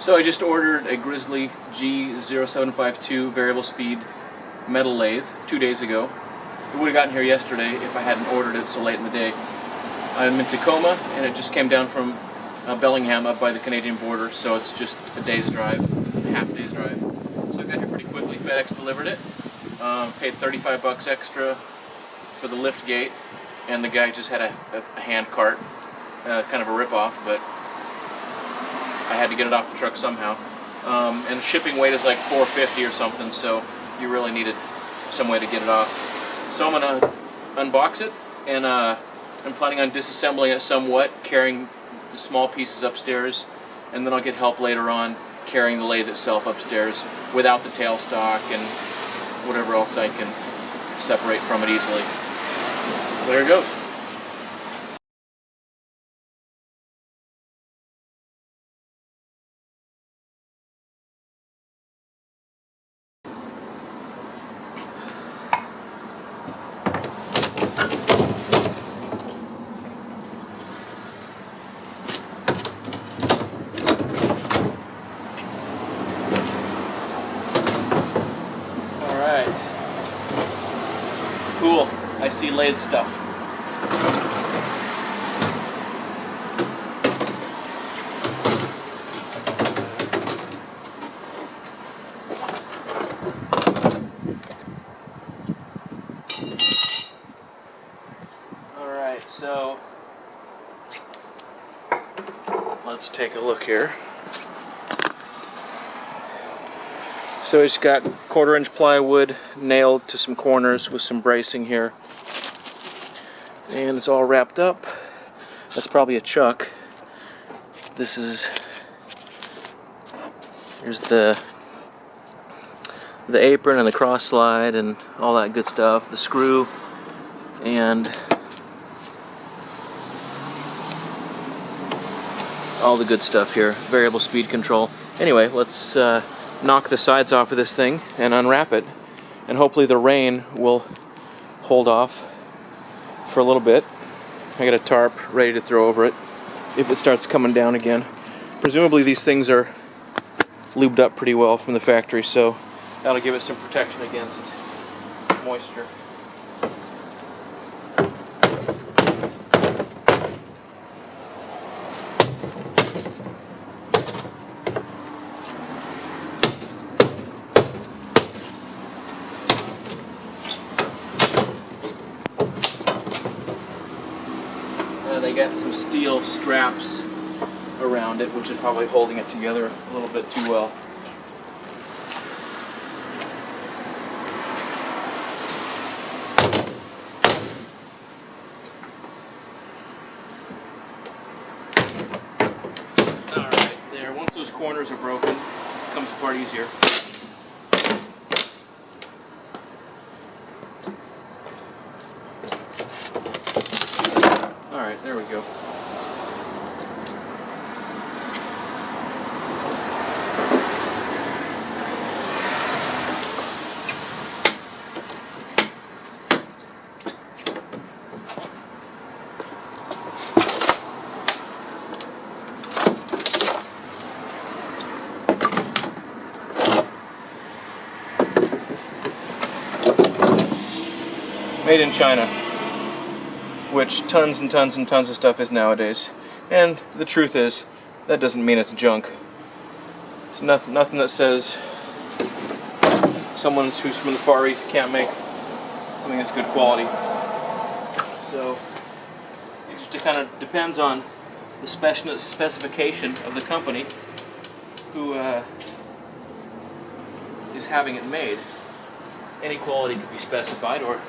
So I just ordered a Grizzly G0752 variable speed metal lathe 2 days ago. It would have gotten here yesterday if I hadn't ordered it so late in the day. I'm in Tacoma, and it just came down from Bellingham up by the Canadian border, so it's just a day's drive, a half day's drive. So I got here pretty quickly. FedEx delivered it. Paid $35 extra for the lift gate, and the guy just had a hand cart, kind of a rip-off, but I had to get it off the truck somehow. And shipping weight is like $4.50 or something, so you really needed some way to get it off. So I'm going to unbox it, and I'm planning on disassembling it somewhat, carrying the small pieces upstairs, and then I'll get help later on carrying the lathe itself upstairs without the tailstock and whatever else I can separate from it easily. So there it goes. Cool. I see lathe stuff. Alright, so let's take a look here. So it's got 1/4-inch plywood nailed to some corners with some bracing here. And it's all wrapped up. That's probably a chuck. Here's the apron and the cross slide and all that good stuff. The screw and all the good stuff here. Variable speed control. Anyway, let's knock the sides off of this thing and unwrap it, and hopefully the rain will hold off for a little bit. I got a tarp ready to throw over it if it starts coming down again. Presumably these things are lubed up pretty well from the factory, so that'll give it some protection against moisture. They got some steel straps around it, which is probably holding it together a little bit too well. Alright, there. Once those corners are broken, it comes apart easier. Alright, there we go. Made in China, which tons and tons and tons of stuff is nowadays. And the truth is, that doesn't mean it's junk. It's nothing that says someone who's from the Far East can't make something that's good quality. So it just kind of depends on the specification of the company who is having it made. Any quality could be specified, or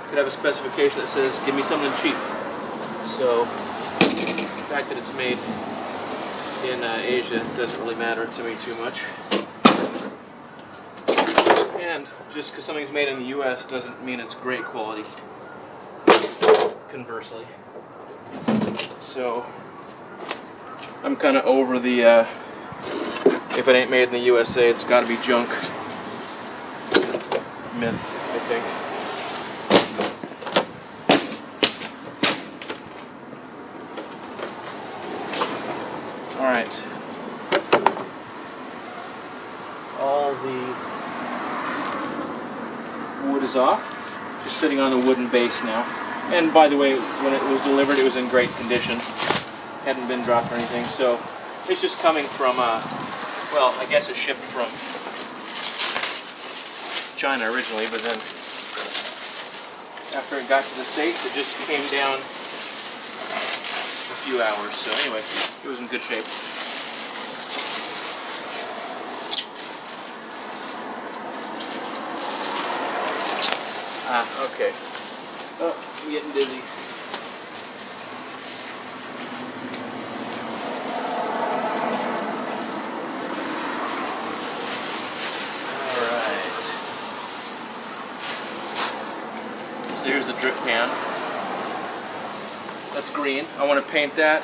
could have a specification that says, give me something cheap. So the fact that it's made in Asia doesn't really matter to me too much. And just because something's made in the US doesn't mean it's great quality, conversely. So I'm kind of over the if it ain't made in the USA, it's got to be junk myth, I think. Alright, the wood is off. Just sitting on the wooden base now. And by the way, when it was delivered, it was in great condition. Hadn't been dropped or anything. So it's just coming from, well, I guess it shipped from China originally, but then after it got to the States, it just came down a few hours. So anyway, it was in good shape. Okay. Oh, I'm getting dizzy. Alright. So here's the drip pan. That's green. I want to paint that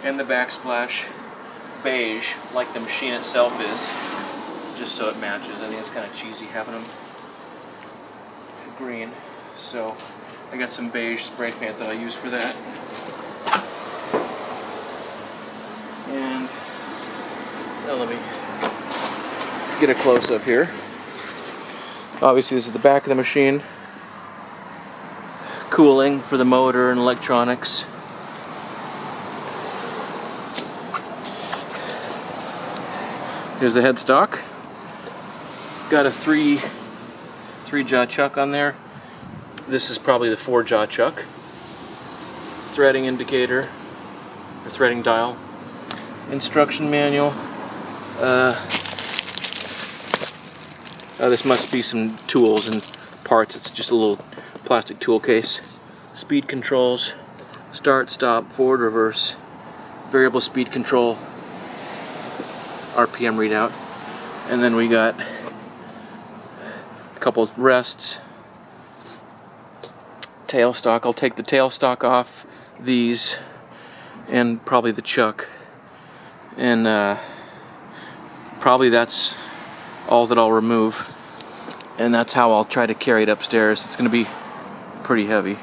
and the backsplash beige like the machine itself is, just so it matches. I think it's kind of cheesy having them green, so I got some beige spray paint that I use for that. And now let me get a close-up here. Obviously this is the back of the machine. Cooling for the motor and electronics. Here's the headstock. Got a three jaw chuck on there. This is probably the 4-jaw chuck. Threading indicator, or threading dial. Instruction manual. This must be some tools and parts. It's just a little plastic tool case. Speed controls, start, stop, forward, reverse, variable speed control, RPM readout, and then we got couple rests, tailstock. I'll take the tailstock off these and probably the chuck, and probably that's all that I'll remove, and that's how I'll try to carry it upstairs. It's going to be pretty heavy.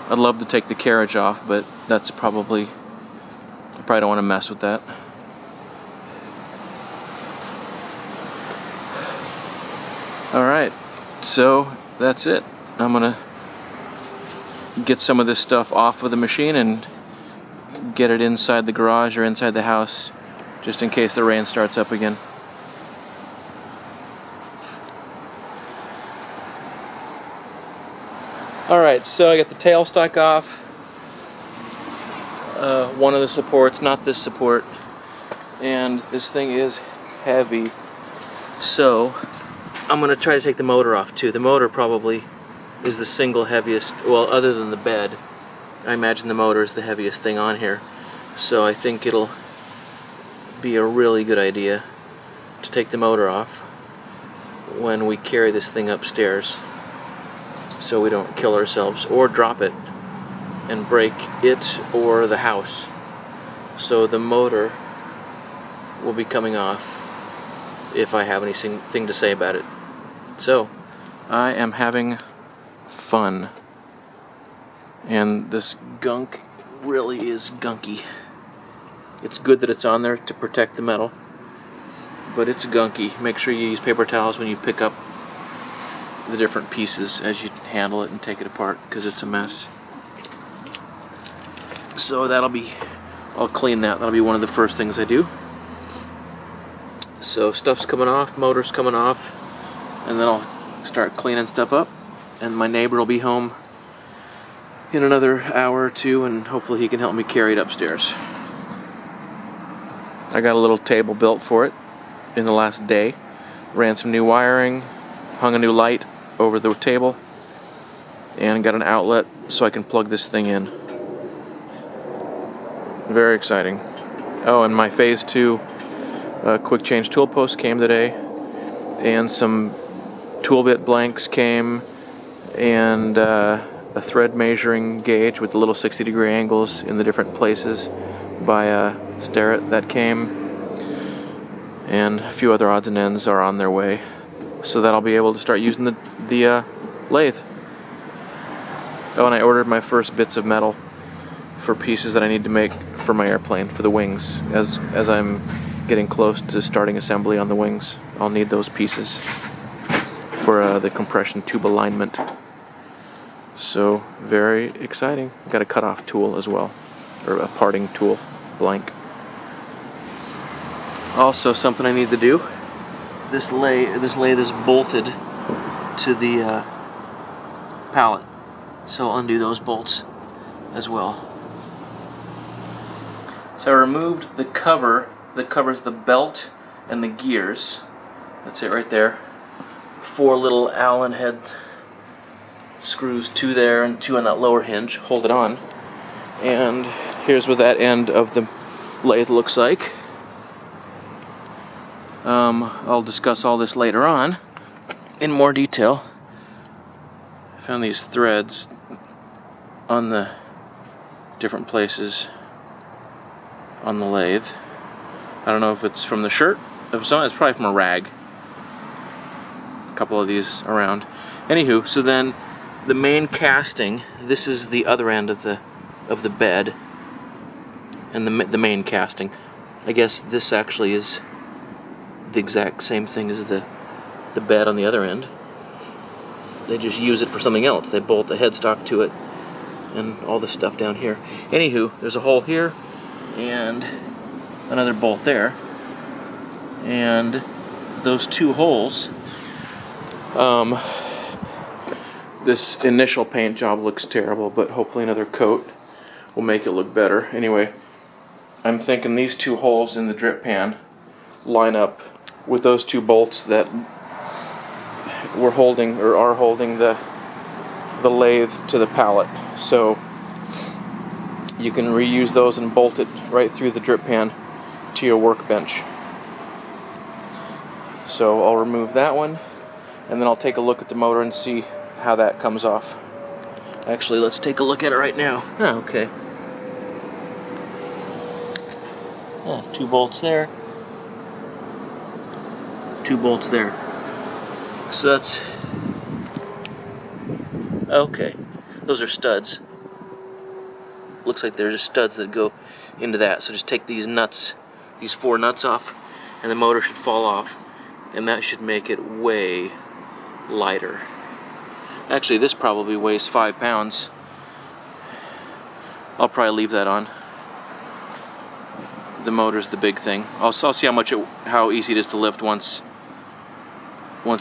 I'd love to take the carriage off, but that's probably, I probably don't want to mess with that. Alright, so that's it. I'm gonna get some of this stuff off of the machine and get it inside the garage or inside the house, just in case the rain starts up again. Alright, so I got the tailstock off. One of the supports, not this support. And this thing is heavy. So I'm going to try to take the motor off too. The motor probably is the single heaviest, well, other than the bed. I imagine the motor is the heaviest thing on here. So I think it'll be a really good idea to take the motor off when we carry this thing upstairs, so we don't kill ourselves or drop it and break it or the house. So the motor will be coming off if I have anything to say about it. So, I am having fun. And this gunk really is gunky. It's good that it's on there to protect the metal, but it's gunky. Make sure you use paper towels when you pick up the different pieces as you handle it and take it apart, because it's a mess. So I'll clean that. That'll be one of the first things I do. So stuff's coming off, motor's coming off, and then I'll start cleaning stuff up, and my neighbor will be home in another hour or two, and hopefully he can help me carry it upstairs. I got a little table built for it in the last day. Ran some new wiring, hung a new light over the table, and got an outlet so I can plug this thing in. Very exciting. Oh, and my phase 2 quick change tool post came today, and some tool bit blanks came, and a thread measuring gauge with the little 60-degree angles in the different places by Starrett that came, and a few other odds and ends are on their way, so that I'll be able to start using the lathe. Oh, and I ordered my first bits of metal for pieces that I need to make for my airplane, for the wings, as I'm getting close to starting assembly on the wings. I'll need those pieces for the compression tube alignment. So very exciting. Got a cutoff tool as well, or a parting tool, blank. Also, something I need to do. This lathe is bolted to the pallet, so I'll undo those bolts as well. So I removed the cover that covers the belt and the gears. That's it right there. 4 little Allen head screws, 2 there and 2 on that lower hinge, hold it on. And here's what that end of the lathe looks like. I'll discuss all this later on in more detail. I found these threads on the different places on the lathe. I don't know if it's from the shirt. If it's not, it's probably from a rag. A couple of these around. Anywho, so then the main casting, this is the other end of the bed, and the main casting. I guess this actually is the exact same thing as the bed on the other end. They just use it for something else. They bolt the headstock to it and all this stuff down here. Anywho, there's a hole here and another bolt there, and those 2 holes, this initial paint job looks terrible, but hopefully another coat will make it look better. Anyway, I'm thinking these 2 holes in the drip pan line up with those 2 bolts that were holding, or are holding, the lathe to the pallet. So you can reuse those and bolt it right through the drip pan to your workbench. So I'll remove that one, and then I'll take a look at the motor and see how that comes off. Actually, let's take a look at it right now. Oh, okay. 2 bolts there. 2 bolts there. So that's okay. Those are studs. Looks like they're just studs that go into that. So just take these nuts, these 4 nuts off, and the motor should fall off, and that should make it way lighter. Actually, this probably weighs 5 pounds. I'll probably leave that on. The motor's the big thing. I'll see how easy it is to lift once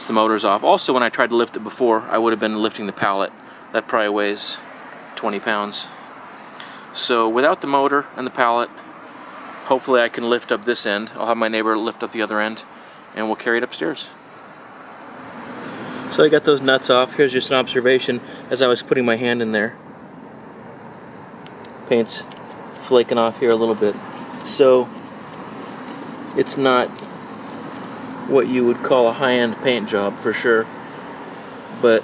the motor's off. Also, when I tried to lift it before, I would have been lifting the pallet. That probably weighs 20 pounds. So without the motor and the pallet, hopefully I can lift up this end. I'll have my neighbor lift up the other end, and we'll carry it upstairs. So I got those nuts off. Here's just an observation as I was putting my hand in there. Paint's flaking off here a little bit. So it's not what you would call a high-end paint job for sure. But,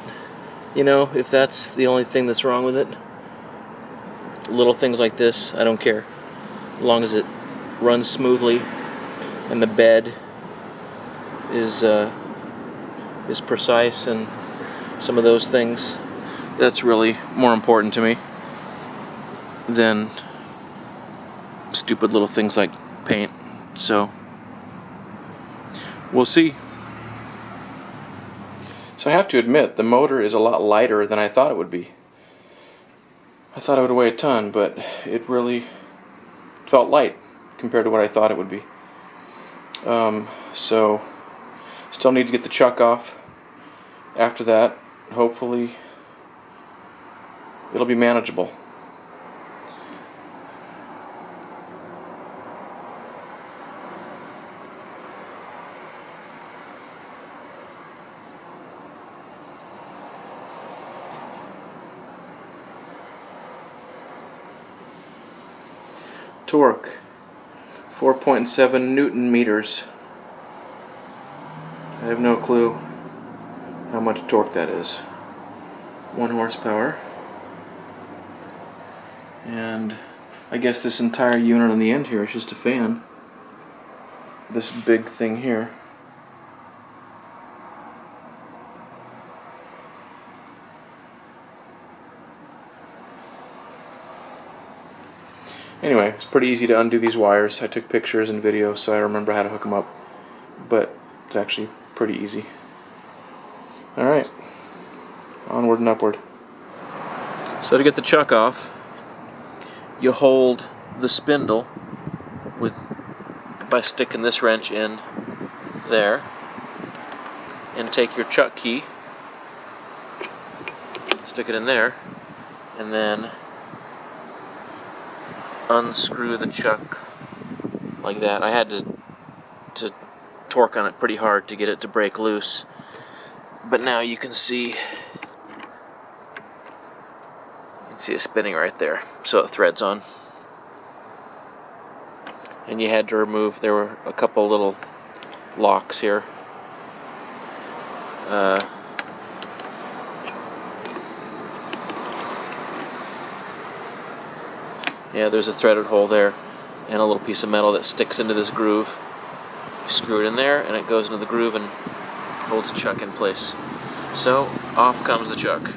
you know, if that's the only thing that's wrong with it, little things like this, I don't care. As long as it runs smoothly and the bed is precise and some of those things, that's really more important to me than stupid little things like paint. So we'll see. So I have to admit, the motor is a lot lighter than I thought it would be. I thought it would weigh a ton, but it really felt light compared to what I thought it would be. So still need to get the chuck off. After that, hopefully it'll be manageable. Torque, 4.7 Newton meters. I have no clue how much torque that is. 1 horsepower. And I guess this entire unit on the end here is just a fan. This big thing here. Anyway, it's pretty easy to undo these wires. I took pictures and videos so I remember how to hook them up, but it's actually pretty easy. Alright, onward and upward. So to get the chuck off, you hold the spindle by sticking this wrench in there, and take your chuck key, stick it in there, and then unscrew the chuck like that. I had to torque on it pretty hard to get it to break loose, but now you can see it spinning right there, so it threads on. And you had to remove, there were a couple little locks here. Yeah, there's a threaded hole there and a little piece of metal that sticks into this groove. You screw it in there and it goes into the groove and holds the chuck in place. So off comes the chuck.